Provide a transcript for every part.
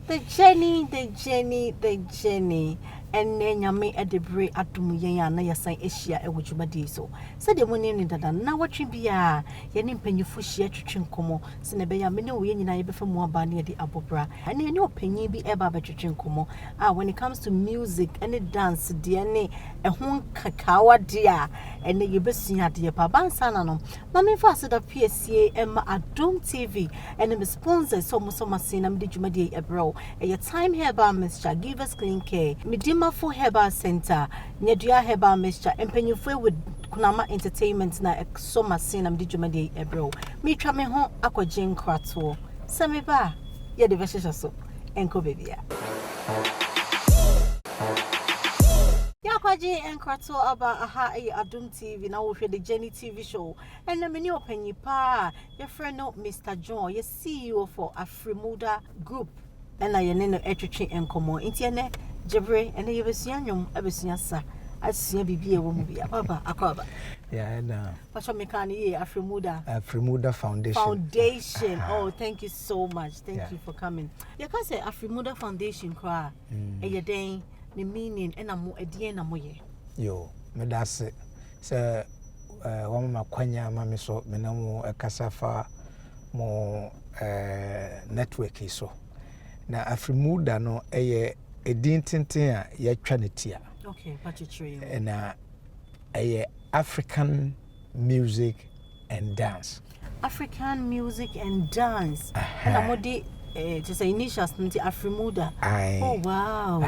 the journey. And then you may at the break at to me, and I say Asia, and which you may so. Said the money in that, now what you be a yen penny fush yet to chincomo, Senebea, me no yen I before more banny the apopera, and then your penny be ever better chincomo. Ah, when it comes to music and a dance, dear, a home cacao, dear, and then you best sing at the Paban Sanano. Mammy fastened a PSA Emma at Dome TV, and the sponsor so much sin, I'm did you my dear bro. At your time here by Mr. Give us clean care. For Herbal Center, Nedia Herbal Mixture, and Penyufe with Kunama Entertainment na Soma Sinam Dijumadi Ebro. Me try me home aqua Jane Cratwo. Samiba, ye the Vesha so, and Kobibia. Yakwaji and Cratwo about Aha Adum TV now with the Jenny TV show. And the menu open ye pa, your friend no Mr. John, your CEO for Afrimuda Group. And I know etching and come on internet. Jebre and you was young, Abesiasa. I see a BB a woman be a papa, a cover. Yeah, and Pasha Mekani, Afrimuda Foundation. Foundation. Oh, thank you so much. Thank you for coming. You can say Afrimuda Foundation cry. A your day, the meaning, and I'm a dear Namoye. Yo, Medase, sir, one of my Quenya, Mammy so, Menamo, a Casafa, more network is so. Na Afrimuda no a dintintin a yɛtwa ne tia. Okay, patchy. Na African music and dance. African music and dance. And amodi just initials nti Afrimuda. Oh wow.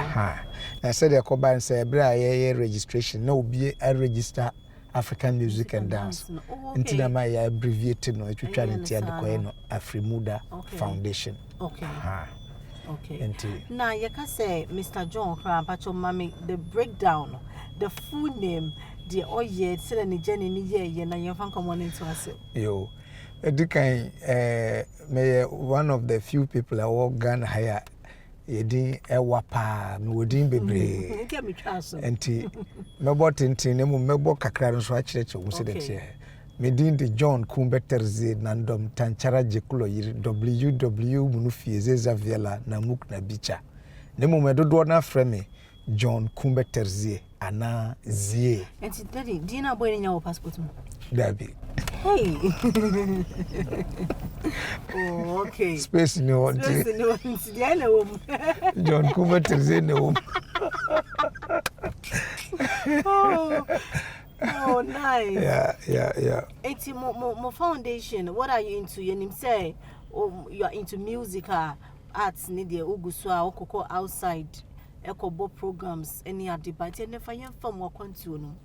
Na said the koba and say bra ye registration no be a register African music and dance. Nti na ma ya abbreviate no etwa ne tia de koye no Afrimuda Foundation. Okay. Okay. Now you can say Mr. John Krampacho Mami the breakdown, the full name, the oye, said any Jenny ye na you fan come on into us. Yo. May one of the few people I walk Ghana higher. Yedi ewapa me wodin bebre. Enti me botintin ne mu me bo kakra nso a kireche wo se de Medin de John Kuubeterzie nandom tanchara jekulo yiri WW munufie Zaviela na muk na bicha. Nemu medodo na frame John Kuubeterzie ana zie. Enti daddy, do you know boy in your passport? Dabi. Hey. Oh, okay. Space no. Space no. Dia na wo. John Kuubeterzie na wo. Oh, nice. Yeah. It's more foundation. What are you into? You say, oh, you are into music, arts, media, uguswa, okoko outside, ekobo programs, any debate, and if I am from what continue.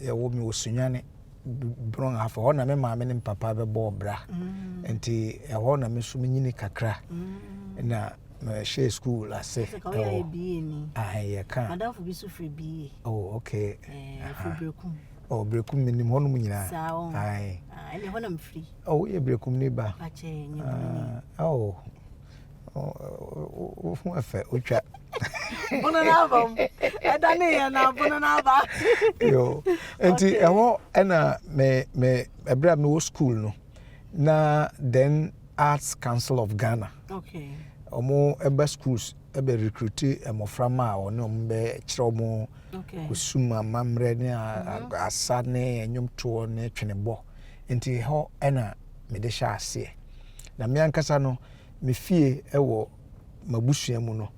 Yeah, woman was sunyane. Bron half a na me ma me papa be bo bra. Enti e ho na me sumi nyini kakra. Na me share school ase. I can. Madam for be so free be. Oh, okay. For brekum. Oh, brekum minim hono mu nyina. Ai. Any hono am free. Oh, ye brekum ni ba. Oh. Oh, afa otwa. Bona na ba. Edane ya na bona na ba. Yo. Enti e ho na me ebra me wo school no. Na then Arts Council of Ghana. Okay. Omo ebe schools ebe recruit emoframa a ono mbe kire omo kusuma mamre ne asa ne enyomto ne twenebo enti ho ena me de sha ase na me ankasa no me fie ewo mabusua mu no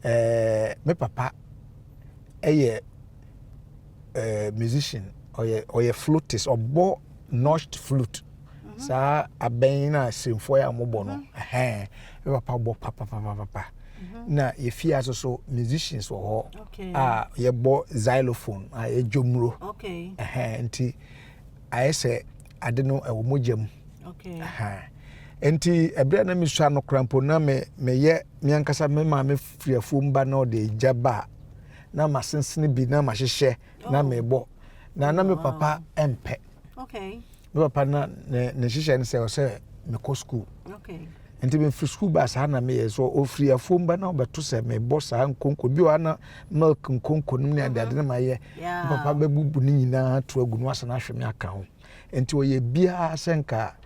me papa eye musician oye flutist obo notched flute sa Abena simfo ya mobo no me papa bo papa na ye fie aso musicians wo ho ye bo xylophone ye jomro nti ayese ade no ewo mojam enti ebra na misua no krampo na me ye miankasa me ma me friafo mba na de jaba na masensene bi na mahehye na me bo na me papa empe me papa na ne hihye ne se me ko school enti me free school bus ha na me ye so ofriafo mba na obeto se me bo sa nkonko bi wa na milk nkonko nim ne ade na ma ye papa bebubu ni nyina to agunu asa na hwe me aka ho enti oye bia senka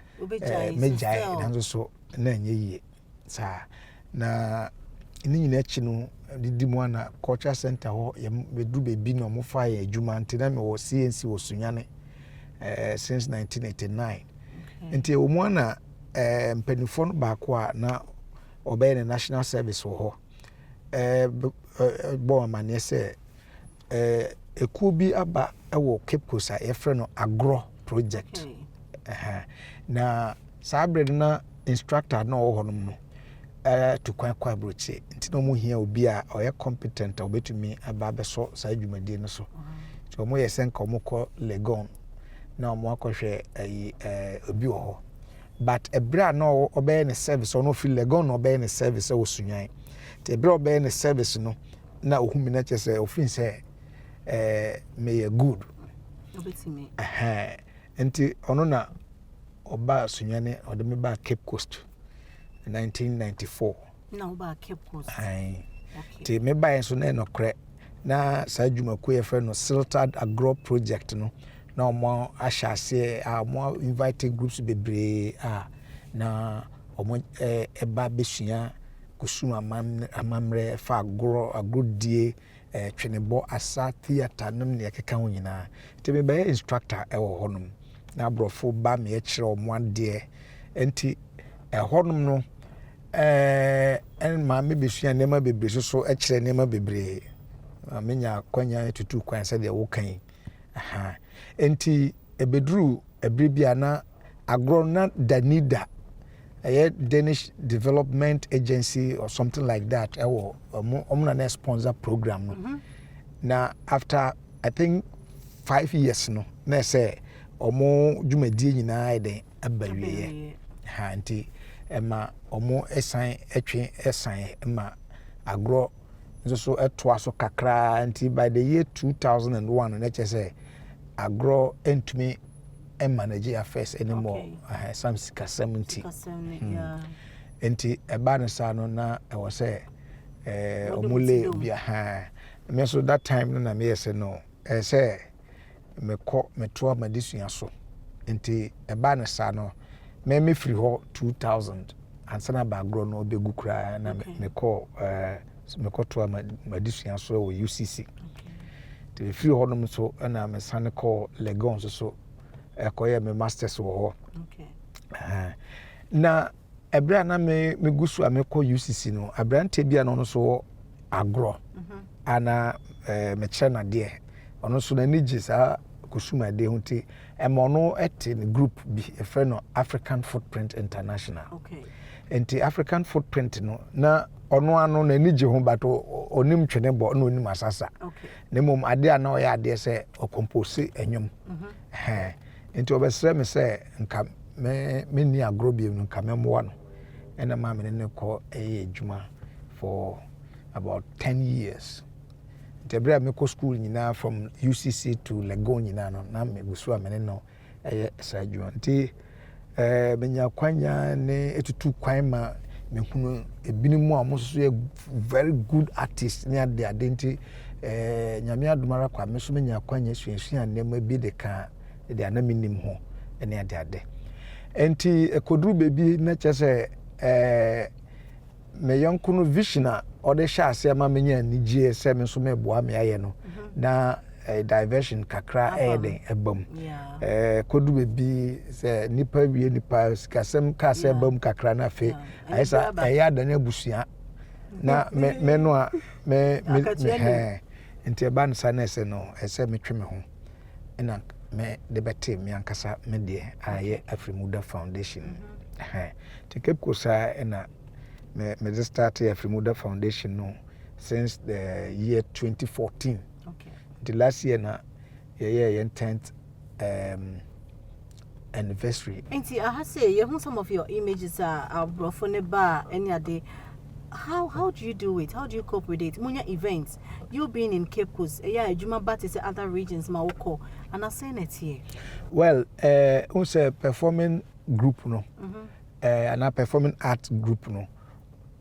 mejai nanzo so na nye yie sa na ni nyina chi no didi mu ana culture center ho ye medu bebi no mo fa ye adwuma ntina me wo CNC wo Sunyane since 1989 nti wo mu ana mpanifo no baako a na obey the national service wo ho bo amane se ekuo bi aba ewo Cape Coast a yefre no agro project na sabre na instructor na wo honom no to kwa broche nti no mo hia obi a oye competent obetumi aba beso sa adwumadi no so so mo yesenka mo ko Legon na mo akohwe obi wo ho but ebra no obey ne service ono fi Legon no obey ne service wo Sunyan te ebra obey ne service no na ohumi na chese ofin se may good obetimi nti ono na oba Sunyane odeme ba Cape Coast 1994 na oba Cape Coast okay te me ba enso na enokre na sa adwumaku ye frɛ no Silted Agro Project no na omo ahyase omo invite groups bebre na omo eba besua kusum amamre fa agrodie twenebo asa theater num ne keka ho nyina te me ba instructor ewo honum na brofo ba me e kire omo ade enti honum no en ma me besua nema bebre so e kire nema bebre amenya kwanya tutu kwan se de wo kan enti ebedru ebribia na agro na danida a Danish Development Agency or something like that omna na sponsor program no na after I think 5 years no na say omo dwumadie nyina eden abawie nti ema omo esan etwe esan ema agro so etoa so kakra nti by the year 2001 na say agro entumi manage affairs anymore some 70 enti eba no sa no na e wo say omule bia me so that time na me say no say me to madisua so enti eba no sa no me free ho 2000 ansana ba agro no obegu kra na me to madisua so wo UCC te free ho no so na me sane call Legon so ekoye me masters wo ho na ebra na me gusu amekọ UCC no abrante bia no so agro ana me kire na de ono so na niji sa kusuma de hunti emono ete group bi e frɛ no African Footprint International enti African Footprint no na ono ano na niji ho bato onim twene bo na onim asasa na mom ade ana o ya ade se o compose enyum enti obesre me se nka me ni agro bi no nka memwo no ena ma me ne ko adwuma for about 10 years Debra me ko school nyina from UCC to Legon nyina no na me gusu amene no sa adwuma nti menya kwanya ne etutu kwan ma me hunu ebinimu a moso very good artist ne ade nti nyame adomara kwa me so menya kwanya suasua nema bi de ka de anaminim ho ene ade enti ekoduru bebi na chese me yonkunu vision ode sha ase ma menya nigye se me so meboa me aye no na diversion kakra eden ebam kodu bebi se nipa wie nipa sikasem ka se ebam kakra na fe ayesa ayada na busua na me no a me enti eba nsa na ese no ese metwe me ho ena me de bete me ankasa me de aye Afrimuda Foundation to Cape Coast ena me just started Afrimuda Foundation no since the year 2014 the last year na yeah 10th anniversary enti I say you have some of your images are brofone ba any ade. How do you do it? How do you cope with it? Munya events, you being in Cape Coast, Juma Bat is other regions, Maoko, and I saying it here. Well, also performing group no, and a performing art group no.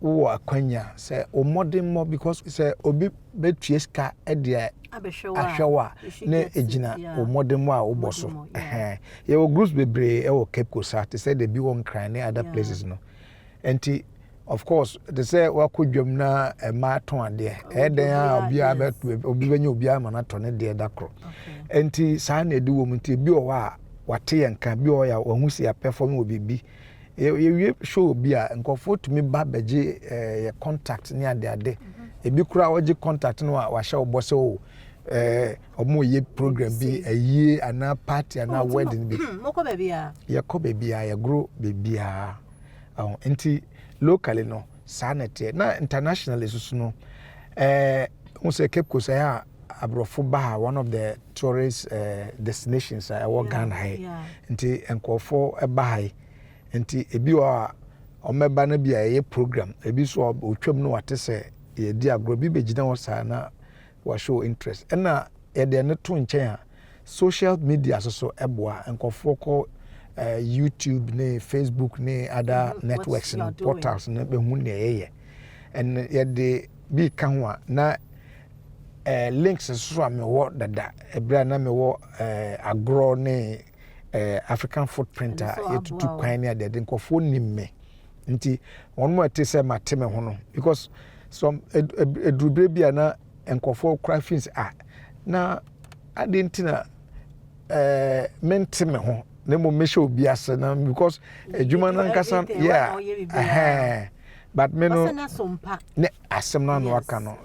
Who are Kenya say o modern more because say obi betieska edia ahwewa na ejina o modern more o boso ye o groups bebre e o Cape Coast to say they be one cry na other places no. Enti of course they say wa kodwam na ma ton ade den a obi benya obi ama na ton de dakro enti saa na edi wo mti bi o wa wate yanka bi o ya wahu si ya perform obibi ye show obi a nkofo tumi ba beje ye contact ni ade ebi kura woje contact no wa hye obose o omo ye program bi ayi ana party ana wedding bi moko baby a ye ko baby a ye grow baby a enti locally no sanete na internationally so no who say Cape Coast ya abrofo ba one of the tourist destinations I work Ghana enti enkofo e ba enti ebi wa omeba na bia ye program ebi so otwam no wate se ye di agro bi begina wo sa na wa show interest na ye de ne to nchen social media so eboa enkofo ko YouTube ne Facebook ne other networks and portals ne be hu ne ye and ye de bi ka ho na links so am wo dada ebra na me wo agro ne African footprint etutu kwan ne ade nkofo nimme nti wonmo ate se mateme ho no because some edrubre bia na nkofo crafts na ade ntina menteme ho na mo mesho obi ase na because adwuma na nkasa but me no ne asem na no aka no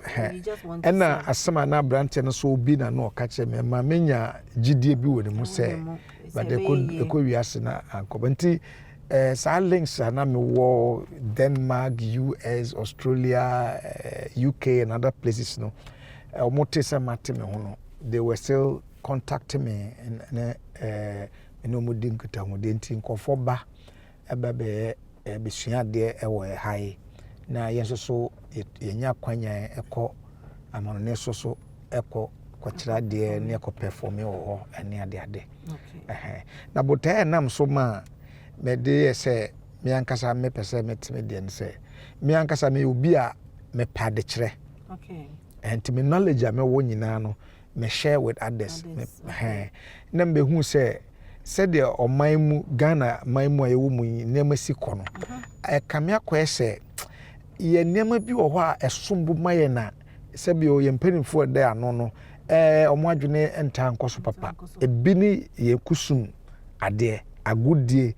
na asem na branch no so obi na no ka che me ma menya gidie bi woni mu se but eko wiase na ankobanti sa links na me wo Denmark, US, Australia, UK and other places no omote se mate me ho no they were still contacting me and eno mudin kuta ho de nti nkofo ba eba be besua de ewo hai na yenso so yenya kwanya eko amanone so eko kwachira de ne eko perform wo ene ade na botae nam so ma me de se me ankasa me pese metime de nse me ankasa me obi a me pade kire and me knowledge a me wo nyina no me share with others na me hu se said the omaimu Ghana maimu ayewu mu nema siko no kame akwese ye nema bi wo ho a esombu maye na se bi o ye mpanimfo de ano no omo adwene enta nkoso papa ebi ni ye kusum ade agudie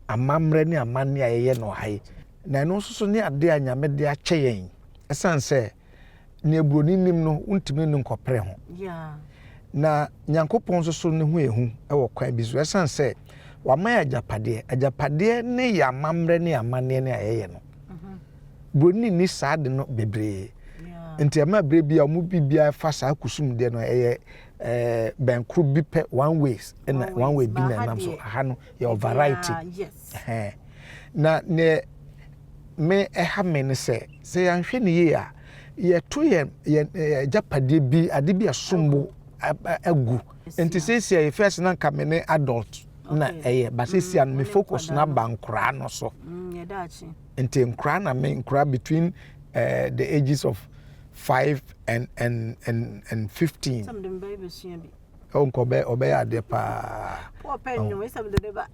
amamre ni amane ayeye no hai na no so ni ade anyame de ache yen esanse ne ebroni nim no untimi ni nkopre ho na nyankopon so ne hu ehu ewo kwan bi so esanse wa ma ajapade ne ya mamre ne amane ne ayeye no broni ni saade no bebre enti ama brebi a mu bibia fa sa kusum de no benkru bi pe one way bi na nam so ha no your variety na ne me ha me ne se yanhwe ne ye a ye to ye japade bi ade bi asombo agu enti sesi ye first na kamene adult na but sesi an me focus na bankra no so enti nkra na me nkra between the ages of 5 and 15 some them baby sua bi obey ade pa po penyo we some de ba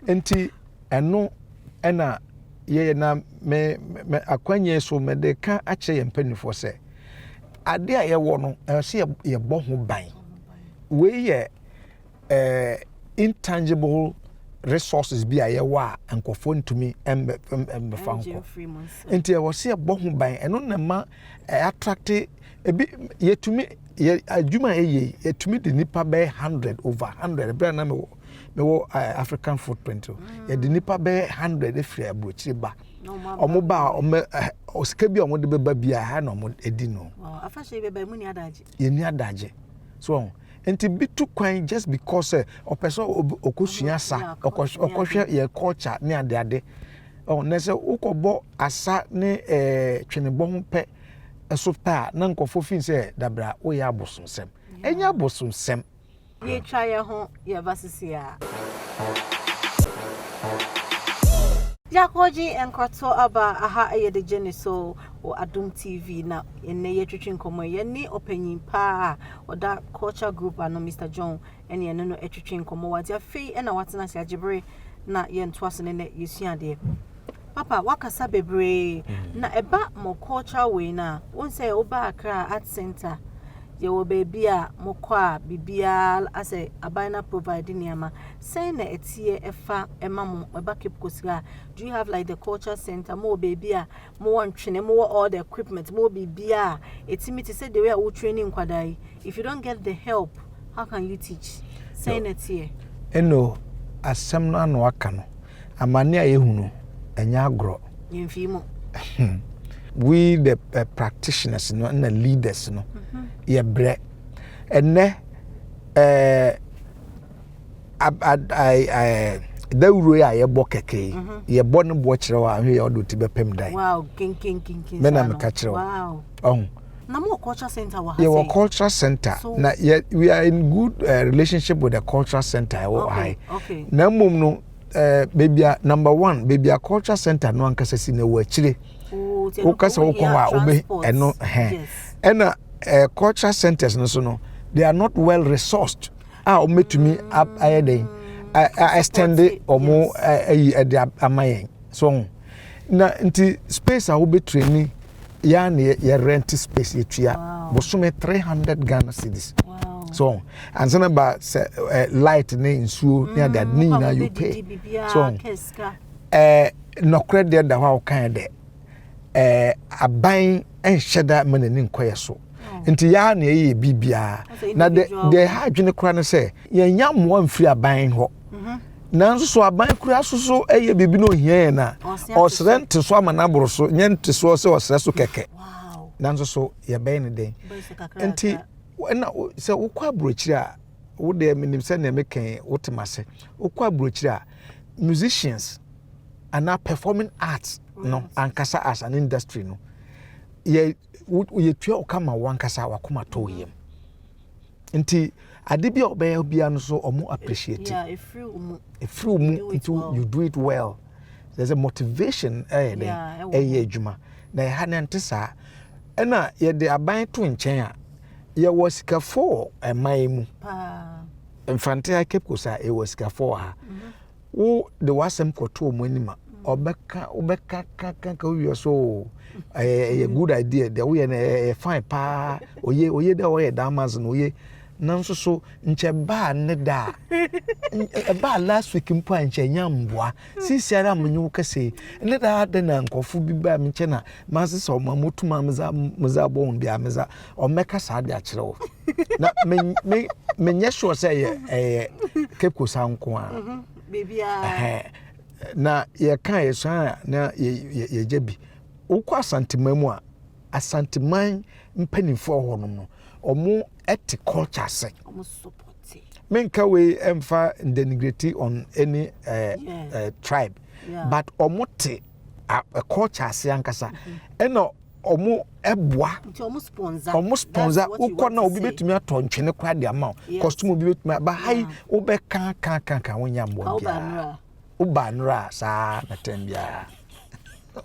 enti eno ena ye na me akwanye so me de ka ache ye mpanifo se ade a ye wo no se ye bo ho ban we ye intangible resources bi a ye wa ankofo ntumi embe fanko enti e wo se ye bo ho ban eno na ma attract ebi yetumi adwuma yetumi de nipa be 100 over 100 bra na me wo African footprint ye de nipa be 100 efiri abrochiri ba omo ba osika bi omo de beba bia ha na omo edi no afashe beba mu ni adaje ye ni adaje so enti bitu kwan just because opeso okosua sa okohwe ye culture ni ade na se ukobo asa ne twenebo ho pe eso pa na nkofo fin se dabra wo ya abosomsem enya abosomsem ye twa ye ho ye basisia Jakoji enkoto aba aha ye de jeniso o Adum TV na enne ye twetwe nkomo ye ni opanyin pa oda culture group ano Mr John ene ene no etwetwe nkomo wadi afei ena watena se agibre na ye ntoase ne yesuade Papa wakasa bebre na eba mo culture we na won say oba Accra Art Center ye wo baby a mokọ a bibia ase Abena providing yama say na etie efa ema mo eba keep kosira. Do you have like the culture center mo baby a mo wan twene mo all the equipment mo bibia etimi to say the way we training kwadai? If you don't get the help, how can you teach? Say na etie eno asem no anu aka no amane a yehunu enya agro yemfimo. We the practitioners no and the leaders no ye bre enne I dawuro ya ye bo keke ye bo ne bo kire wa hwe ya do ti bepem dai. Wow, king me na me ka kire wow. Na mo culture center wa ha say. Your culture center so, na we are in good relationship with the culture center. Okay. Na mum no baby number 1 baby culture center no ankasa si na wa kire. O kasa wo ko wa obe eno ena culture centers no so no they are not well resourced. O metumi ayeden extend omo de amayen so na nti space a wo be training ya na ye rent space etua bosume 300 Ghana cedis. So and then about light ne nsuo near that na you pay so no credit da wa kan de aban enhyeda manani nkoye so nti ya na ye bibia na de ha adwene kra ne se ye nyammo amfiri aban ho nanso so aban kura so eye bibi no hia na osrent so amana boro so nyente so se osre so keke nanso so ye ben ne den nti na se wokwa brochiri a wo de minim se na meken wotemase wokwa brochiri a musicians and performing arts no ankasa as an industry no ye tua okama wankasa wakoma to yem nti ade bia obey bia no so omo appreciate if you you do it well. There's a motivation adwuma na ha ne ntesa na ye de aban to nchen a ye wasika for emai mu infante I keep kosa e wasika for ha wo de wasem koto omo anima obeka ka we so a good idea the we na fine pa oye de we da Amazon oye nanso so nche ba ne da ba last week mpo anche nyamboa sisiara munyu kase ne da na nkofu bi ba menche na mase so mamotuma mza bon bia mza o meka sa de akire wo na menye sure say keko sanko a bibia na ye kan yeso na ye jebi ukwa santimamu a asantiman mpanifo ho no omo eti culture se omo support menka we emfa denigrate on any tribe but omo te a culture se ankasa eno omo eboa omo sponsor ukọ na obi betumi ato ntwene kwa de ama costume obi betumi ba hai obe kan wonya mbo bia ubanra sa na tembia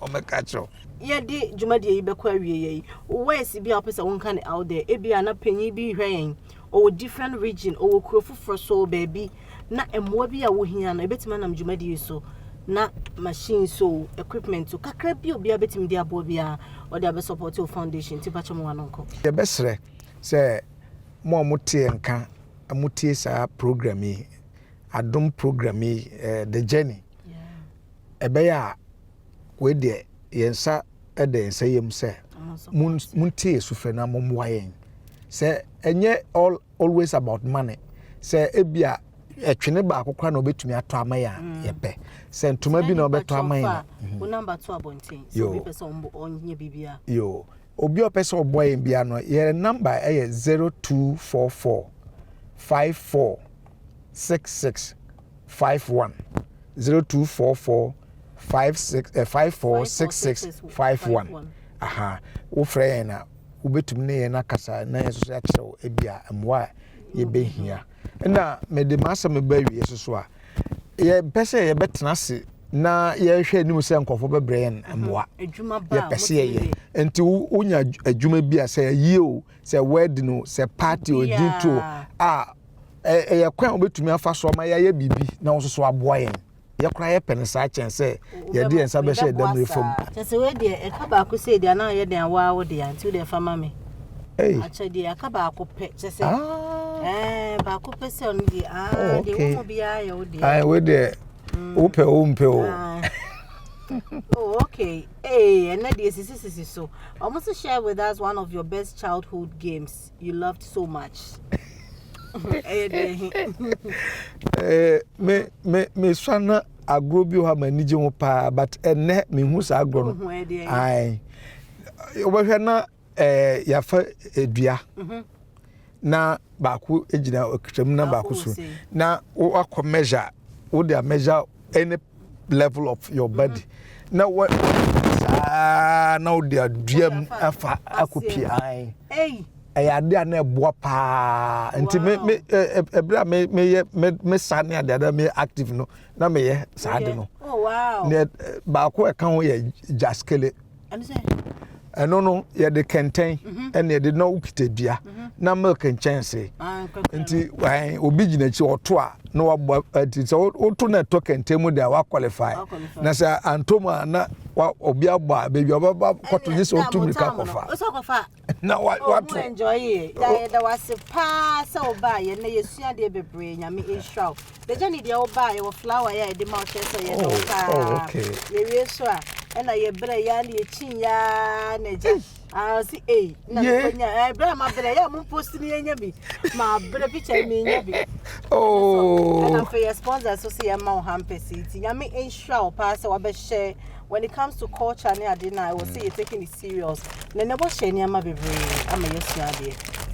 omekacho ye di jumadi yi bekwa wie yi wes bi opesa won kan out there ebia na panyi bi hwen o different region o kurofufro so baby na emwa bi a wo hia na ebetima nam jumadi so na machine so equipment so kakra bi obi abetim di abo bia o da be support your foundation ti bacho mo wanonko ye besre se mo motie nka amutie sa program yi adom program yi the journey ebeya we de yensa ede yensa yem se muntie sufre na momwa yen se enye always about money se ebia etwene ba akokra na obetumi ato amaya yepe se ntoma bi na obeto amaya wo number 2 abonten so bi pese onye bibia yo obi opese oboy bia no ye number 0244 54 6651 0244 546651 aha wo frɛ na wobetumi ne na kasa na yeso ya kyerɛ ebia amwa ye behia na mede masam ba wie so a ye pese ye betena se na ye hwɛ anim sɛ nkɔfo bebrɛ yen amwa ye pese ye enti wonya adwuma bi a sɛ yie o sɛ wedding o sɛ party o dito a ye kwan obetumi afa so ma ye bibi na wo so aboa yen ye kra ye pen sa chen say ye de ensa be share dem refom say we de e ka ba ko say de na ye den wa wo de anti de fa mama hey acha de aka ba ko pe say ba ko pe say on de de wo bia ye wo de we de wo pe o mpe o oh, okay. Hey, and that so. Almost share with us one of your best childhood games you loved so much. me swana agro bi ho ma nije ho pa but enne me hu sa agro no ai obehwe na ya fa edua na ba ko ejina okitram na ba ko so na wo akọ measure wo dey measure any level of your body na what na wo dey aduam afa akopi ai ade na eboa pa nti me ebra me sane ade me active no na me ye sade no oh wow ne ba ko e kan ho ye jaskele no ye de kenten and ye de no ukitedua na milk chense nti obi gina chi oto a na wabo ati so oto na to kenten mu da wa qualify na sa antoma na obi agba baby obaba koto ni so otu mika kofa na what enjoy da was pa so ba ye na yesua de bebre nyame ehwa the journey de oba ye flower ye de ma che so ye no ka ye we so a na ye bre ya na ye chin ya na je si na konya bre ma bre ya mu post ni enya bi ma bre picture mi enya bi and for your sponsors so see ma hampesi ti nyame ehwa pa so wa be share. When it comes to culture near dinner, I will say you're taking it serious. Ne never share near my baby. I'm a yes,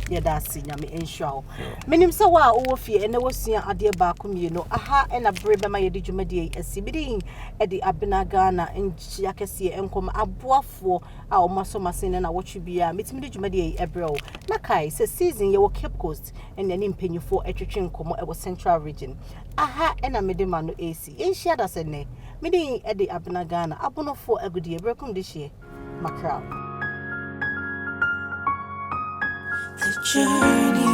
yeah, that's in yami ensure. Meaning so well over fear and never see a dear bakum, you know, aha and a brave my edijumadi, a CBD at the Abena Ghana and Chiakasi and come a for our muscle masin and I watch you be a meet me jumadi a bro. Nakai says season you will Cape Coast and then in penny for a tricking come our central region. Aha and a medimano AC. Ain't she as a ne? Meaning at the Abena Ghana, abono for a good year, welcome this year, my crowd. The journey